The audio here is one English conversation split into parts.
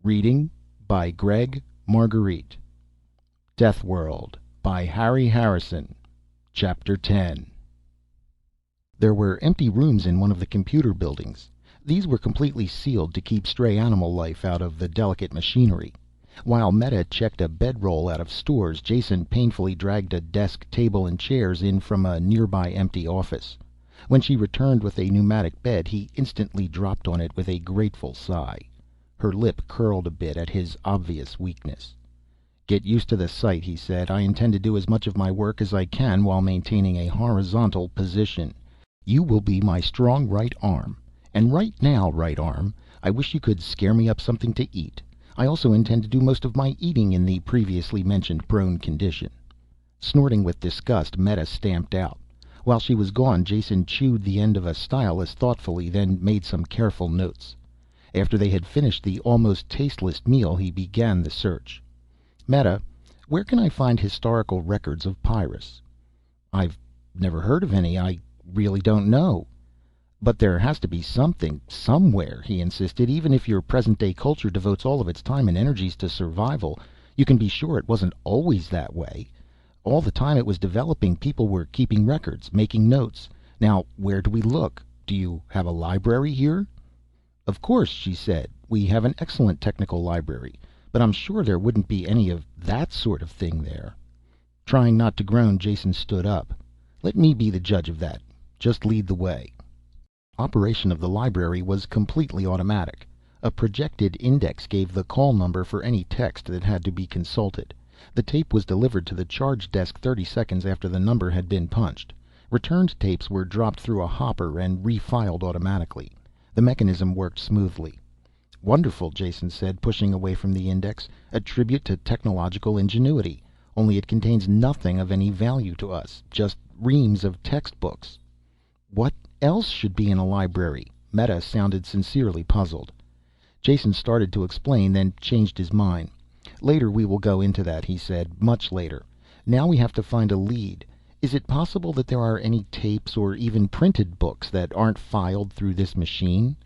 Reading by Gregg Margarite. Deathworld by Harry Harrison. Chapter 10. There were empty rooms in one of the computer buildings. These were completely sealed to keep stray animal life out of the delicate machinery. While Meta checked a bedroll out of stores, Jason painfully dragged a desk, table, and chairs in from a nearby empty office. When she returned with a pneumatic bed, he instantly dropped on it with a grateful sigh. Her lip curled a bit at his obvious weakness. "Get used to the sight," he said. "I intend to do as much of my work as I can while maintaining a horizontal position. You will be my strong right arm. And right now, right arm, I wish you could scare me up something to eat. I also intend to do most of my eating in the previously mentioned prone condition." Snorting with disgust, Meta stamped out. While she was gone, Jason chewed the end of a stylus thoughtfully, then made some careful notes. After they had finished the almost tasteless meal, he began the search. "Meta, where can I find historical records of Pyrrus?" "I've never heard of any. I really don't know." "But there has to be something, somewhere," he insisted. "Even if your present-day culture devotes all of its time and energies to survival, you can be sure it wasn't always that way. All the time it was developing, people were keeping records, making notes. Now, where do we look? Do you have a library here?" "Of course," she said. "We have an excellent technical library. But I'm sure there wouldn't be any of that sort of thing there." Trying not to groan, Jason stood up. "Let me be the judge of that. Just lead the way." Operation of the library was completely automatic. A projected index gave the call number for any text that had to be consulted. The tape was delivered to the charge desk 30 seconds after the number had been punched. Returned tapes were dropped through a hopper and refiled automatically. The mechanism worked smoothly. "Wonderful," Jason said, pushing away from the index. "A tribute to technological ingenuity. Only it contains nothing of any value to us. Just reams of textbooks." "What else should be in a library?" Meta sounded sincerely puzzled. Jason started to explain, then changed his mind. "Later we will go into that," he said. "Much later. Now we have to find a lead. Is it possible that there are any tapes or even printed books that aren't filed through this machine?"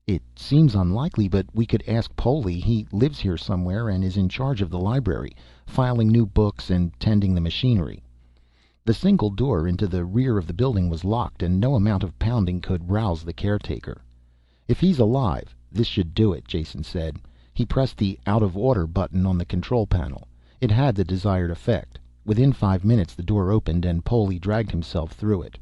"It seems unlikely, but we could ask Polly. He lives here somewhere and is in charge of the library, filing new books and tending the machinery." The single door into the rear of the building was locked, and no amount of pounding could rouse the caretaker. "If he's alive, this should do it," Jason said. He pressed the "out of order" button on the control panel. It had the desired effect. Within 5 minutes the door opened and Polly dragged himself through it.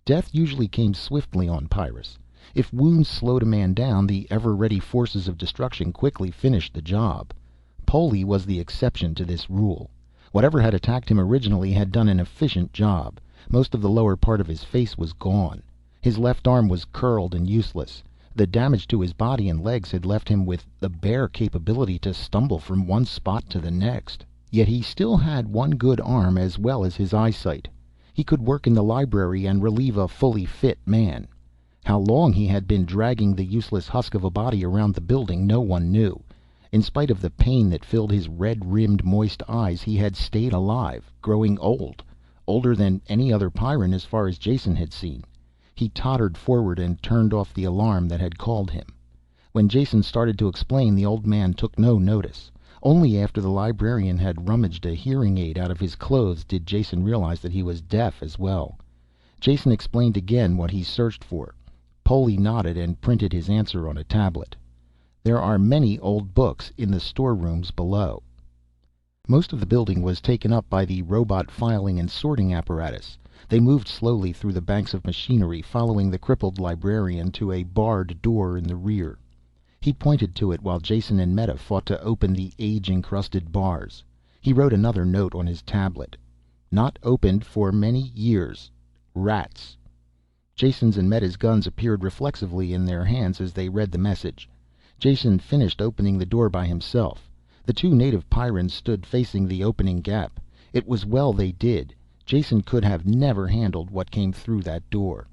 Death usually came swiftly on Pyrrus. If wounds slowed a man down, the ever-ready forces of destruction quickly finished the job. Polly was the exception to this rule. Whatever had attacked him originally had done an efficient job. Most of the lower part of his face was gone. His left arm was curled and useless. The damage to his body and legs had left him with the bare capability to stumble from one spot to the next. Yet he still had one good arm as well as his eyesight. He could work in the library and relieve a fully fit man. How long he had been dragging the useless husk of a body around the building, no one knew. In spite of the pain that filled his red-rimmed, moist eyes, he had stayed alive, growing old. Older than any other Pyrran as far as Jason had seen. He tottered forward and turned off the alarm that had called him. When Jason started to explain, the old man took no notice. Only after the librarian had rummaged a hearing aid out of his clothes did Jason realize that he was deaf as well. Jason explained again what he searched for. Polly nodded and printed his answer on a tablet. "There are many old books in the storerooms below." Most of the building was taken up by the robot filing and sorting apparatus. They moved slowly through the banks of machinery, following the crippled librarian to a barred door in the rear. He pointed to it while Jason and Meta fought to open the age-encrusted bars. He wrote another note on his tablet. "Not opened for many years. Rats." Jason's and Meta's guns appeared reflexively in their hands as they read the message. Jason finished opening the door by himself. The two native Pyrrans stood facing the opening gap. It was well they did. Jason could have never handled what came through that door.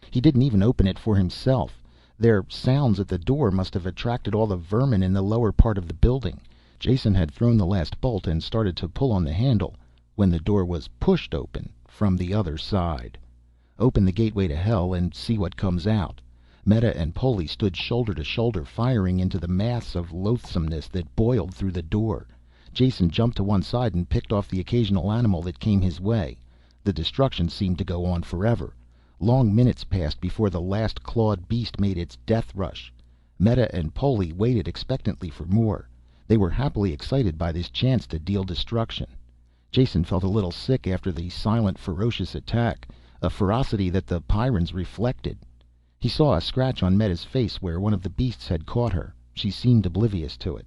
He didn't even open it for himself. Their sounds at the door must have attracted all the vermin in the lower part of the building. Jason had thrown the last bolt and started to pull on the handle when the door was pushed open from the other side. Open the gateway to hell and see what comes out. Meta and Poli stood shoulder to shoulder, firing into the mass of loathsomeness that boiled through the door. Jason jumped to one side and picked off the occasional animal that came his way. The destruction seemed to go on forever. Long minutes passed before the last clawed beast made its death rush. Meta and Poli waited expectantly for more. They were happily excited by this chance to deal destruction. Jason felt a little sick after the silent, ferocious attack, a ferocity that the Pyrrans reflected. He saw a scratch on Meta's face where one of the beasts had caught her. She seemed oblivious to it.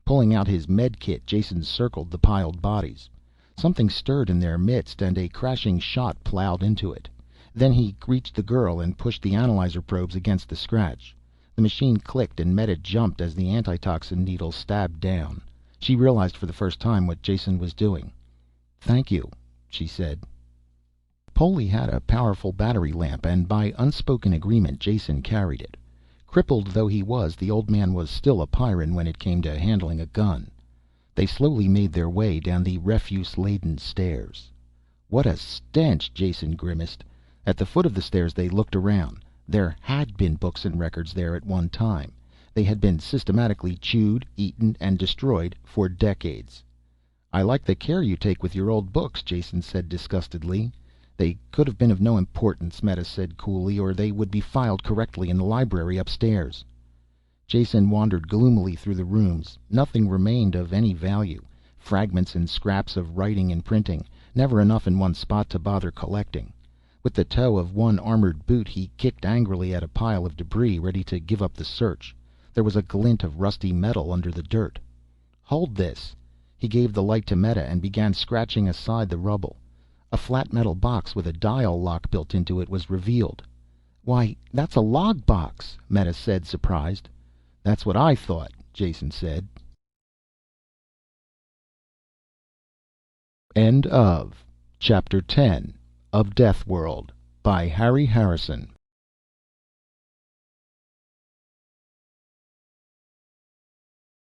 Pulling out his med kit, Jason circled the piled bodies. Something stirred in their midst, and a crashing shot plowed into it. Then he reached the girl and pushed the analyzer probes against the scratch. The machine clicked and Meta jumped as the antitoxin needle stabbed down. She realized for the first time what Jason was doing. "Thank you," she said. Poli had a powerful battery lamp, and by unspoken agreement Jason carried it. Crippled though he was, the old man was still a Pyrran when it came to handling a gun. They slowly made their way down the refuse-laden stairs. "What a stench," Jason grimaced. At the foot of the stairs they looked around. There had been books and records there at one time. They had been systematically chewed, eaten, and destroyed for decades. "I like the care you take with your old books," Jason said disgustedly. "They could have been of no importance," Meta said coolly, "or they would be filed correctly in the library upstairs." Jason wandered gloomily through the rooms. Nothing remained of any value. Fragments and scraps of writing and printing, never enough in one spot to bother collecting. With the toe of one armored boot he kicked angrily at a pile of debris, ready to give up the search. There was a glint of rusty metal under the dirt. "Hold this." He gave the light to Meta and began scratching aside the rubble. A flat metal box with a dial lock built into it was revealed. "Why, that's a log box," Meta said, surprised. "That's what I thought," Jason said. End of Chapter 10 of Deathworld by Harry Harrison.